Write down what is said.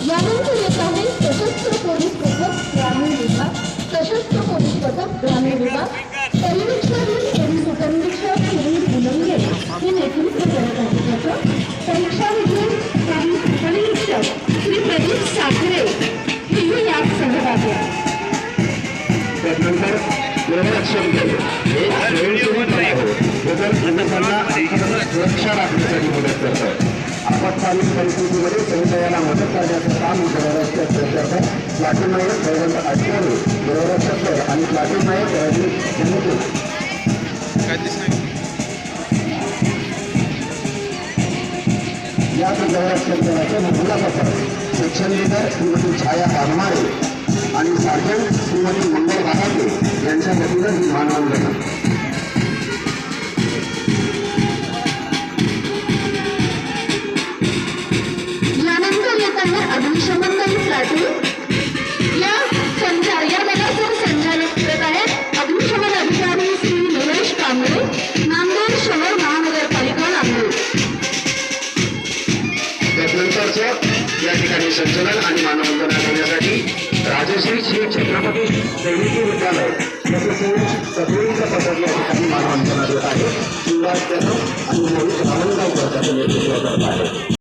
यानंतर येत आहे सशस्त्र पोलीस पथक ग्रामीण विभाग, सशस्त्र पोलीस पथक ग्रामीण विभाग, परिवीक्षाधीन पोलीस उपनिरीक्षक श्री बुलंगे हे नेतृत्व करत आहेत. त्याचं परीक्षाधीन पोलीस उपनिरीक्षक श्री प्रदीप साखरे हेही यात सहभागी आहेत. त्यानंतर सुरक्षा राखण्यासाठी मदत करतात. आपत्कालीन परिस्थितीमध्ये समुदायाला मदत करण्याचं काम प्लाटून नायक जयवंत आचार्य गुरुरक्षक आणि प्लाटून नायक रजनीश यांनी केलं. या संरक्षण दलाचे मुलाखत सेक्शन लीडर श्रीमती छाया वाघमारे आणि सार्जंट श्रीमती मंगल बागाते यांच्या वतीनं ही मानवंदना. यानंतर येत आहे अग्निशमन दल प्लाटून. या दलाचे संचालक करत आहेत अग्निशमन अधिकारी श्री निलेश कांबळे, नांदेड शहर महानगरपालिका नांदेड. त्यानंतरचं या ठिकाणी संचलन आणि मानवंदना देण्यासाठी राजश्री श्री छत्रपती सैनिकी विद्यालय तसेच सगळीचं पथक या ठिकाणी मानवंदना देत आहे. सुरुवात आणि मोहित रावणगावकर त्याचं नेतृत्व करत आहे.